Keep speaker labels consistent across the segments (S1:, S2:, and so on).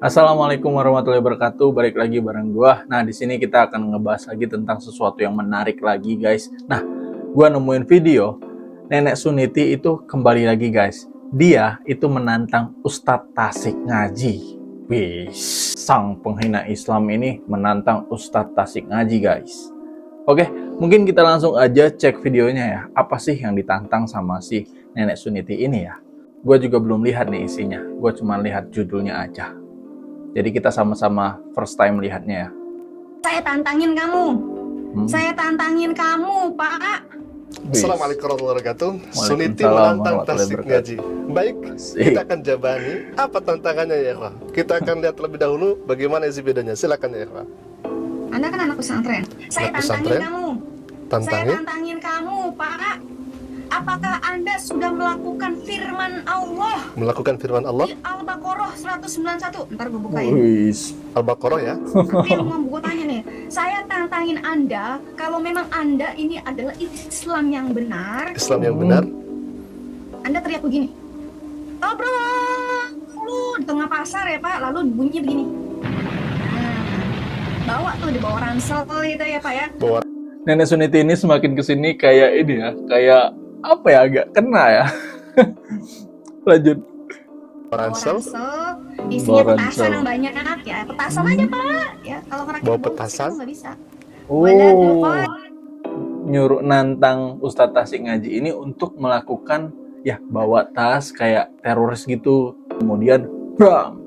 S1: Assalamualaikum warahmatullahi wabarakatuh. Balik lagi bareng gua. Nah, di sini kita akan ngebahas lagi tentang sesuatu yang menarik lagi, guys. Nah, gua nemuin video Nenek Suniti itu kembali lagi, guys. Dia itu menantang Ustadz Tasik Ngaji. Wih, sang penghina Islam ini menantang Ustadz Tasik Ngaji, guys. Oke, mungkin kita langsung aja cek videonya ya. Apa sih yang ditantang sama si Nenek Suniti ini ya? Gue juga belum lihat nih isinya. Gue cuma lihat judulnya aja. Jadi kita sama-sama first time lihatnya ya.
S2: Saya tantangin kamu. Saya tantangin kamu, Pak.
S3: Assalamualaikum warahmatullahi wabarakatuh. Suniti
S1: Waalaikumsalam
S3: menantang Tasik
S1: warahmatullahi
S3: Ngaji. Baik,
S1: Asik.
S3: kita akan jabani apa tantangannya ya, Pak. Kita akan lihat terlebih dahulu bagaimana isi videonya. Silakan ya, Pak.
S2: Anda kan anak pesantren. Saya
S3: Anak
S2: tantangin
S3: pesantren?
S2: kamu. Saya
S3: Tantangin
S2: tantangin kamu, Pak. Apakah Anda sudah melakukan firman Allah
S3: melakukan firman Allah
S2: di Al-Baqarah 191? Ntar gue bukain.
S1: Wih,
S3: Al-Baqarah ya.
S2: Tapi mau gue tanya nih, saya tantangin Anda, kalau memang Anda ini adalah Islam yang benar,
S3: Islam yang benar.
S2: Anda teriak begini. Tobrok, lu di tengah pasar ya Pak, lalu bunyinya begini. Bawa tuh, dibawa ransel gitu ya Pak ya.
S3: Bahwa
S1: Nenek Suniti ini semakin kesini kayak ini ya, kayak apa ya, agak kena ya. Lanjut.
S3: ransel,
S2: isinya
S1: Bawa
S2: petasan
S1: ransel.
S2: yang banyak ya, petasan aja Pak. Ya kalau ngerakit
S3: Bawa
S2: bom
S3: petasan?
S2: itu nggak bisa.
S1: Oh, nyuruh nantang Ustadz Tasik Ngaji ini untuk melakukan ya bawa tas kayak teroris gitu. Kemudian bram,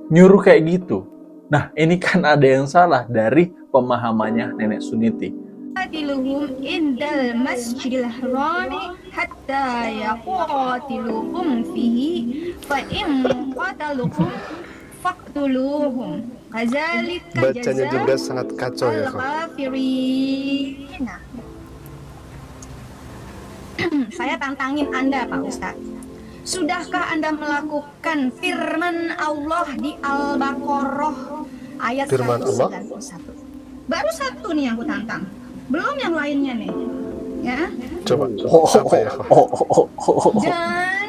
S1: nyuruh kayak gitu. Nah, ini kan ada yang salah dari pemahamannya Nenek Suniti.
S2: Qatiluhum indal masjidil harami hatta yaqatiluhum fihi fa in qataluhum faqtuluhum kadzalika
S3: bacanya juga sangat kacau ya, Pak.
S2: al-kafirin. Nah, saya tantangin Anda Pak Ustadz. Sudahkah Anda melakukan firman Allah di Al-Baqarah ayat
S3: Firman Allah?
S2: 191? Baru satu nih yang aku tantang. Belum yang lainnya nih. Ya.
S3: Coba apa ya, Pak?
S2: Dan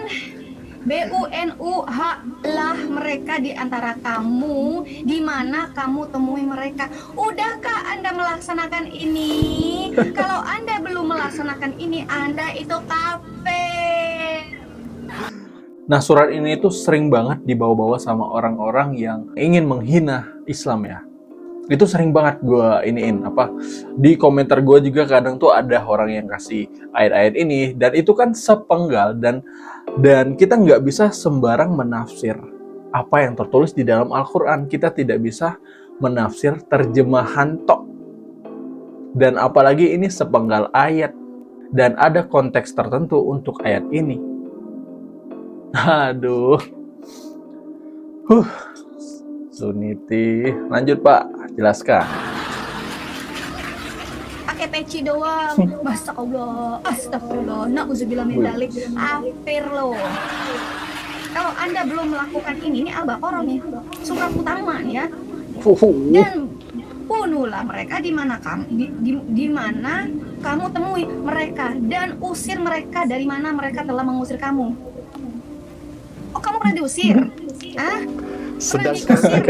S2: BUNUH lah mereka di antara kamu, di mana kamu temui mereka. Udahkah Anda melaksanakan ini? Kalau Anda belum melaksanakan ini, Anda itu kafir.
S1: Nah, surat ini tuh sering banget dibawa-bawa sama orang-orang yang ingin menghina Islam ya. Itu sering banget gue iniin di komentar gue juga kadang tuh ada orang yang kasih ayat-ayat ini, dan itu kan sepenggal dan kita nggak bisa sembarang menafsir apa yang tertulis di dalam Al-Quran. Kita tidak bisa menafsir terjemahan tok, dan apalagi ini sepenggal ayat dan ada konteks tertentu untuk ayat ini. Aduh. Suniti, lanjut Pak, jelaskan.
S2: Pakai peci doang. Masya Allah, astagfirullah, na'udzubillah min dzalik. Kafir loh. Kalau Anda belum melakukan ini Al-Baqarah nih, surat utama nih ya. Dan bunuhlah mereka di mana kamu di mana kamu temui mereka, dan usir mereka dari mana mereka telah mengusir kamu. Oh, kamu pernah diusir? Hah? Pernah diusir?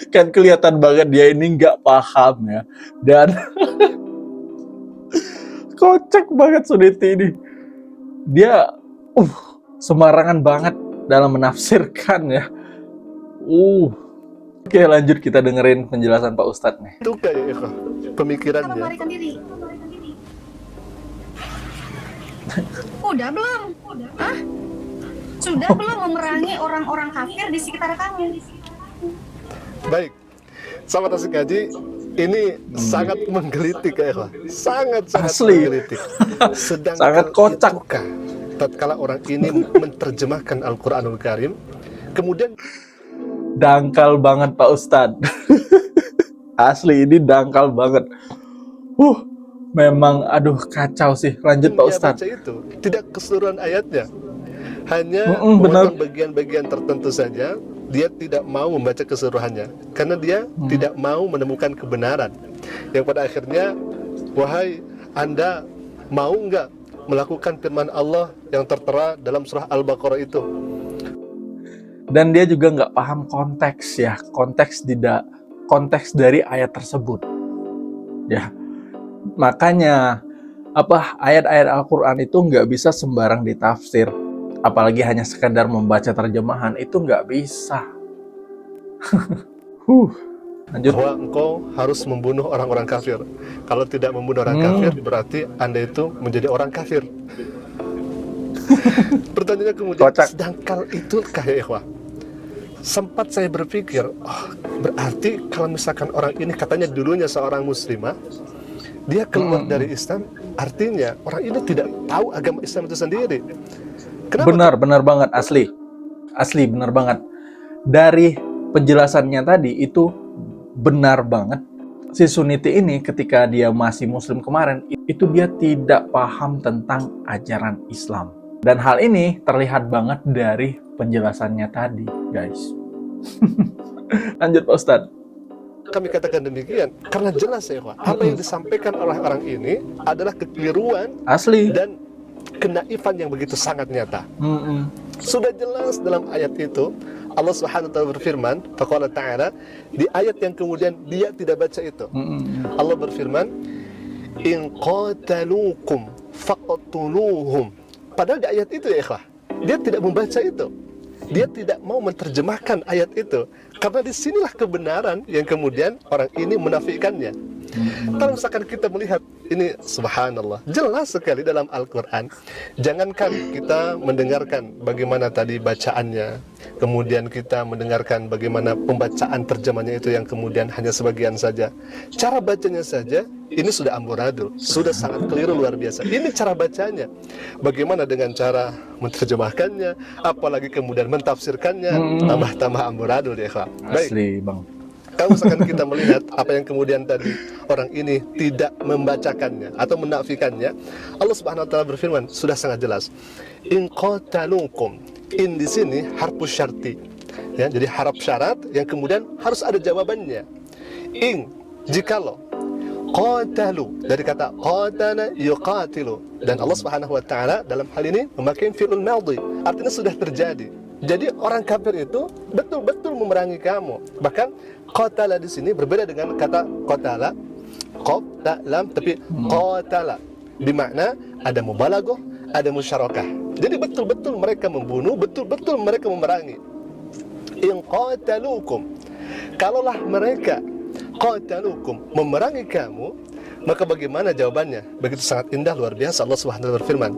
S1: Kan kelihatan banget dia ini nggak paham ya, dan kocak banget Suniti ini. Dia semarangan banget dalam menafsirkan ya. Oke, lanjut kita dengerin penjelasan Pak Ustadz nih.
S3: Itu kayak ya, Pak,
S2: Kamu
S3: pemikirannya.
S2: melarikan diri. Udah belum? Hah? Sudah belum memerangi orang-orang kafir di sekitar kamu?
S3: Baik, sahabat Tasik Ngaji, ini sangat menggelitik ya, Pak. Sangat
S1: Asli.
S3: menggelitik. Sedangkan
S1: Sangat kocak.
S3: itukah tatkala orang ini menerjemahkan Al-Quranul Karim, kemudian
S1: Dangkal banget Pak Ustadz. Asli ini dangkal banget. Memang aduh kacau sih. Lanjut Pak
S3: dia
S1: Ustadz.
S3: baca itu tidak keseluruhan ayatnya, hanya
S1: benar.
S3: memotong bagian-bagian tertentu saja. Dia tidak mau membaca keseluruhannya karena dia tidak mau menemukan kebenaran, yang pada akhirnya, wahai Anda, mau nggak melakukan firman Allah yang tertera dalam surah Al-Baqarah itu?
S1: Dan dia juga nggak paham konteks ya, konteks dari ayat tersebut. Ya, makanya ayat-ayat Al-Quran itu nggak bisa sembarang ditafsir, apalagi hanya sekedar membaca terjemahan itu nggak bisa. Lanjut.
S3: Bahwa engkau harus membunuh orang-orang kafir. Kalau tidak membunuh orang kafir, berarti Anda itu menjadi orang kafir. Pertanyaannya kemudian, sedangkan itukah ya ikhwah? Sempat saya berpikir, berarti kalau misalkan orang ini katanya dulunya seorang muslimah, dia keluar dari Islam, artinya orang ini tidak tahu agama Islam itu sendiri. Kenapa?
S1: Benar banget, asli benar banget. Dari penjelasannya tadi itu benar banget. Si Suniti ini ketika dia masih muslim kemarin, itu dia tidak paham tentang ajaran Islam. Dan hal ini terlihat banget dari penjelasannya tadi, guys. Lanjut Pak Ustadz.
S3: Kami katakan demikian karena jelas ya Pak, apa yang disampaikan oleh orang ini adalah kekeliruan
S1: asli
S3: dan kenaifan yang begitu sangat nyata. Sudah jelas dalam ayat itu Allah Subhanahu wa taala berfirman, faqala ta'ala, di ayat yang kemudian dia tidak baca itu. Allah berfirman, in qataluukum faqtuluhum. Padahal di ayat itu ya ikhwah, dia tidak membaca itu. Dia tidak mau menerjemahkan ayat itu. Karena disinilah kebenaran yang kemudian orang ini menafikannya. Kalau misalkan kita melihat ini, subhanallah, jelas sekali dalam Al-Quran. Jangankan kita mendengarkan bagaimana tadi bacaannya, kemudian kita mendengarkan bagaimana pembacaan terjemahnya itu yang kemudian hanya sebagian saja. Cara bacanya saja, ini sudah amburadul, sudah sangat keliru luar biasa. Ini cara bacanya. Bagaimana dengan cara menerjemahkannya, apalagi kemudian mentafsirkannya, tambah-tambah amburadul ya Kak. Baik.
S1: Asli Bang.
S3: Kalau misalkan kita melihat apa yang kemudian tadi orang ini tidak membacakannya atau menafikannya, Allah Subhanahu wa taala berfirman sudah sangat jelas. In qatalukum. In di sini harfus syarti. Ya, jadi harap syarat yang kemudian harus ada jawabannya. In jikalau qatalu dari kata qatala yuqatilu, dan Allah Subhanahu wa taala dalam hal ini memakai fi'il madhi, artinya sudah terjadi. Jadi orang kafir itu betul-betul memerangi kamu. Bahkan qatala di sini berbeda dengan kata qatala, qaf ta lam, tapi qatala bermakna ada mubalaghah, ada musyarakah. Jadi betul-betul mereka membunuh, betul-betul mereka memerangi. In qatalukum, kalaulah mereka qatalukum memerangi kamu, maka bagaimana jawabannya? Begitu sangat indah, luar biasa. Allah Subhanahu wa taala berfirman,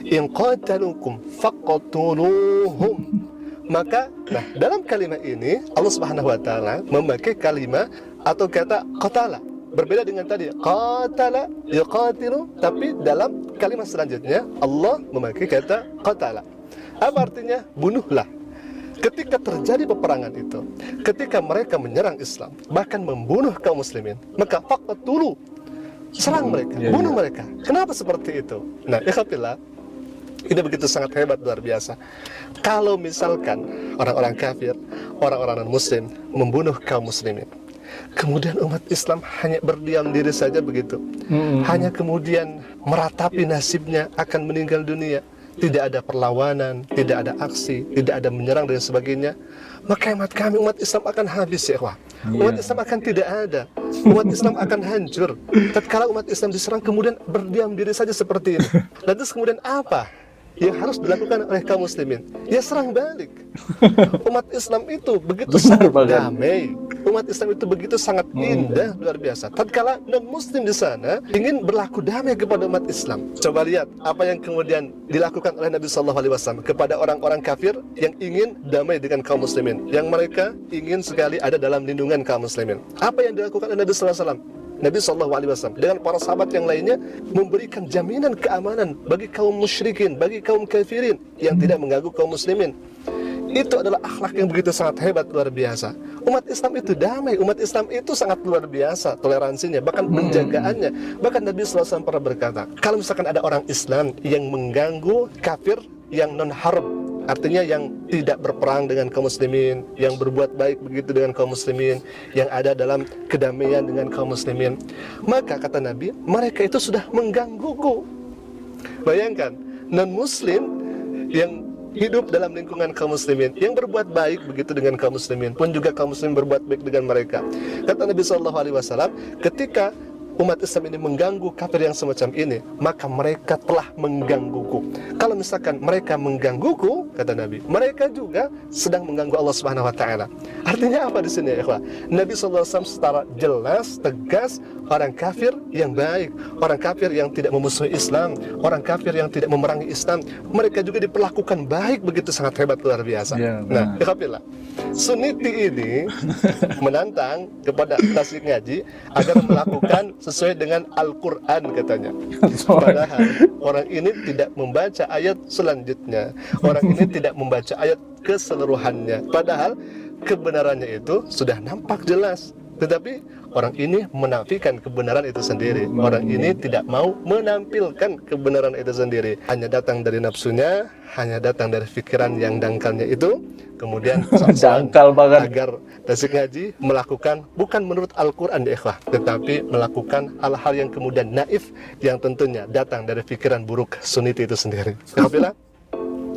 S3: in qatalukum faqtuluhum. Maka dalam kalimat ini Allah Subhanahu wa taala memakai kalimat atau kata qatala. Berbeda dengan tadi qatala yuqatilu, tapi dalam kalimat selanjutnya Allah memakai kata qatala. Apa artinya? Bunuhlah. Ketika terjadi peperangan itu, ketika mereka menyerang Islam, bahkan membunuh kaum muslimin, maka faqtulu, serang mereka, bunuh mereka. Kenapa seperti itu? Nah, ikhwatillah, ini begitu sangat hebat, luar biasa. Kalau misalkan orang-orang kafir, orang-orang non-muslim membunuh kaum muslimin, kemudian umat Islam hanya berdiam diri saja begitu, hanya kemudian meratapi nasibnya akan meninggal dunia, tidak ada perlawanan, tidak ada aksi, tidak ada menyerang dan sebagainya, maka hemat kami umat Islam akan habis ya wah. Umat Islam akan tidak ada, umat Islam akan hancur. Tatkala umat Islam diserang kemudian berdiam diri saja seperti ini, lantas kemudian apa yang harus dilakukan oleh kaum muslimin? Ya serang balik. Umat Islam itu begitu sangat damai, umat Islam itu begitu sangat indah, luar biasa. Tatkala non-muslim di sana ingin berlaku damai kepada umat Islam, coba lihat apa yang kemudian dilakukan oleh Nabi Sallallahu Alaihi Wasallam kepada orang-orang kafir yang ingin damai dengan kaum muslimin, yang mereka ingin sekali ada dalam lindungan kaum muslimin. Apa yang dilakukan oleh Nabi Sallallahu Alaihi Wasallam? Nabi SAW dengan para sahabat yang lainnya memberikan jaminan keamanan bagi kaum musyrikin, bagi kaum kafirin yang tidak mengganggu kaum muslimin. Itu adalah akhlak yang begitu sangat hebat, luar biasa. Umat Islam itu damai, umat Islam itu sangat luar biasa toleransinya, bahkan penjagaannya. Bahkan Nabi SAW pernah berkata, kalau misalkan ada orang Islam yang mengganggu kafir yang non-harb, artinya yang tidak berperang dengan kaum muslimin, yang berbuat baik begitu dengan kaum muslimin, yang ada dalam kedamaian dengan kaum muslimin, maka kata Nabi, mereka itu sudah menggangguku. Bayangkan, non-muslim yang hidup dalam lingkungan kaum muslimin, yang berbuat baik begitu dengan kaum muslimin, pun juga kaum muslimin berbuat baik dengan mereka. Kata Nabi SAW, ketika umat Islam ini mengganggu kafir yang semacam ini, maka mereka telah menggangguku. Kalau misalkan mereka menggangguku, kata Nabi, mereka juga sedang mengganggu Allah Subhanahu wa taala. Artinya apa di sini, ya ikhwah? Nabi SAW secara jelas, tegas, orang kafir yang baik, orang kafir yang tidak memusuhi Islam, orang kafir yang tidak memerangi Islam, mereka juga diperlakukan baik, begitu sangat hebat, luar biasa. Nah, ikhwafillah, Sunniti ini menantang kepada tasik ngaji agar melakukan sesuai dengan Al-Quran, katanya. Padahal orang ini tidak membaca ayat selanjutnya, orang ini tidak membaca ayat keseluruhannya, padahal kebenarannya itu sudah nampak jelas. Tetapi orang ini menafikan kebenaran itu sendiri. Orang ini tidak mau menampilkan kebenaran itu sendiri. Hanya datang dari nafsunya, hanya datang dari pikiran yang dangkalnya itu. Kemudian
S1: dangkal banget,
S3: agar tasik ngaji melakukan bukan menurut Al-Quran, ya ikhwah, tetapi melakukan hal-hal yang kemudian naif, yang tentunya datang dari pikiran buruk Sunniti itu sendiri. Alhamdulillah,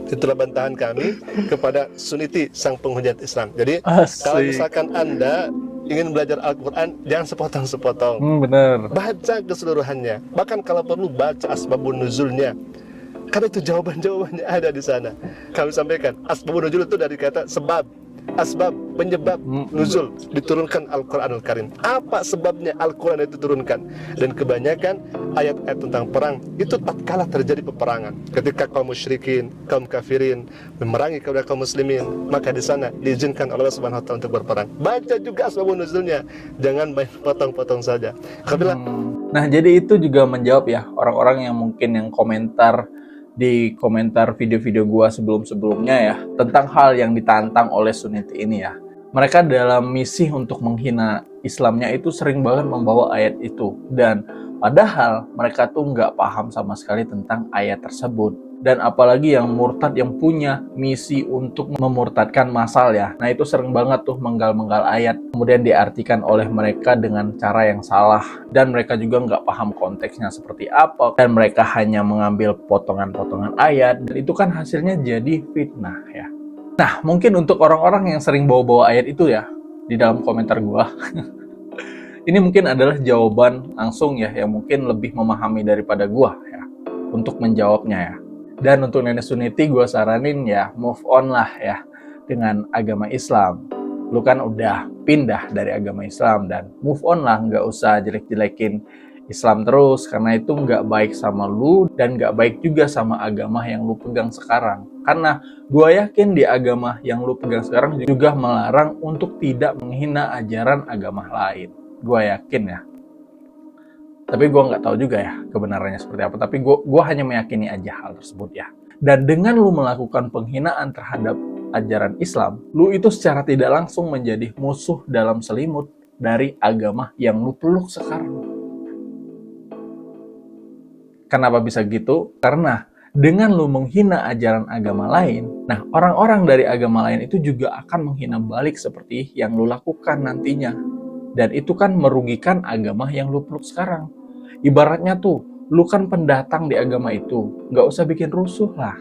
S3: itulah bantahan kami kepada Sunniti, sang penghujat Islam. Jadi kalau misalkan Anda ingin belajar Al-Quran, jangan sepotong-sepotong.
S1: Bener.
S3: Baca keseluruhannya. Bahkan kalau perlu baca asbabun nuzulnya. Karena itu jawaban-jawabannya ada di sana. Kami sampaikan, asbabun nuzul itu dari kata sebab. Asbab, penyebab nuzul diturunkan Al-Quranul Karim. Apa sebabnya Al-Quran itu turunkan? Dan kebanyakan ayat-ayat tentang perang itu tatkala terjadi peperangan, ketika kaum musyrikin, kaum kafirin memerangi kepada kaum muslimin, maka di sana diizinkan Allah Subhanahu wa taala untuk berperang. Baca juga asbabun nuzulnya, jangan main potong-potong saja.
S1: Nah, jadi itu juga menjawab ya orang-orang yang mungkin yang komentar di komentar video-video gua sebelum-sebelumnya ya, tentang hal yang ditantang oleh Sunniti ini ya. Mereka dalam misi untuk menghina Islamnya itu sering banget membawa ayat itu, dan padahal mereka tuh nggak paham sama sekali tentang ayat tersebut. Dan apalagi yang murtad yang punya misi untuk memurtadkan massal ya, nah itu sering banget tuh menggal-menggal ayat, kemudian diartikan oleh mereka dengan cara yang salah, dan mereka juga nggak paham konteksnya seperti apa, dan mereka hanya mengambil potongan-potongan ayat, dan itu kan hasilnya jadi fitnah ya. Nah, mungkin untuk orang-orang yang sering bawa-bawa ayat itu ya, di dalam komentar gua ini mungkin adalah jawaban langsung ya, yang mungkin lebih memahami daripada gua ya untuk menjawabnya ya. Dan untuk nenek Sunniti gue saranin ya, move on lah ya dengan agama Islam. Lu kan udah pindah dari agama Islam, dan move on lah, nggak usah jelek-jelekin Islam terus, karena itu nggak baik sama lu dan nggak baik juga sama agama yang lu pegang sekarang. Karena gue yakin di agama yang lu pegang sekarang juga melarang untuk tidak menghina ajaran agama lain. Gue yakin ya. Tapi gue nggak tahu juga ya kebenarannya seperti apa. Tapi gue hanya meyakini aja hal tersebut ya. Dan dengan lu melakukan penghinaan terhadap ajaran Islam, lu itu secara tidak langsung menjadi musuh dalam selimut dari agama yang lu peluk sekarang. Kenapa bisa gitu? Karena dengan lu menghina ajaran agama lain, nah orang-orang dari agama lain itu juga akan menghina balik seperti yang lu lakukan nantinya. Dan itu kan merugikan agama yang lu peluk sekarang. Ibaratnya tuh, lu kan pendatang di agama itu, nggak usah bikin rusuh lah.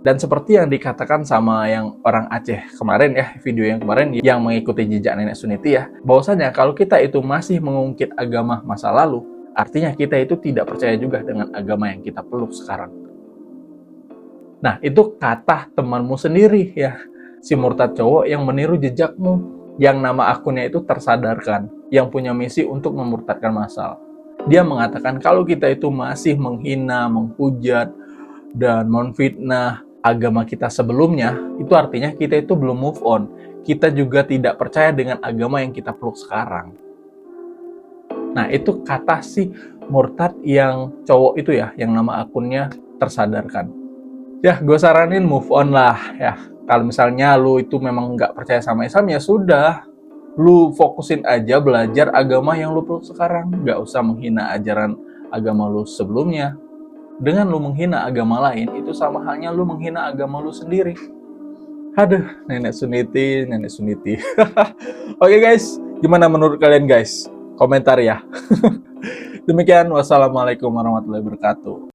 S1: Dan seperti yang dikatakan sama yang orang Aceh kemarin ya, video yang kemarin yang mengikuti jejak nenek Sunniti ya, bahwasanya kalau kita itu masih mengungkit agama masa lalu, artinya kita itu tidak percaya juga dengan agama yang kita peluk sekarang. Nah, itu kata temanmu sendiri ya, si murtad cowok yang meniru jejakmu, yang nama akunnya itu Tersadarkan, yang punya misi untuk memurtadkan massal. Dia mengatakan kalau kita itu masih menghina, menghujat, dan menfitnah agama kita sebelumnya, itu artinya kita itu belum move on. Kita juga tidak percaya dengan agama yang kita peluk sekarang. Nah, itu kata si murtad yang cowok itu ya, yang nama akunnya Tersadarkan. Ya, gue saranin move on lah ya. Kalau misalnya lu itu memang nggak percaya sama Islam, ya sudah. Lu fokusin aja belajar agama yang lu peluk sekarang. Nggak usah menghina ajaran agama lu sebelumnya. Dengan lu menghina agama lain, itu sama halnya lu menghina agama lu sendiri. Aduh, nenek Sunniti. Oke guys, gimana menurut kalian guys? Komentar ya. Demikian, wassalamualaikum warahmatullahi wabarakatuh.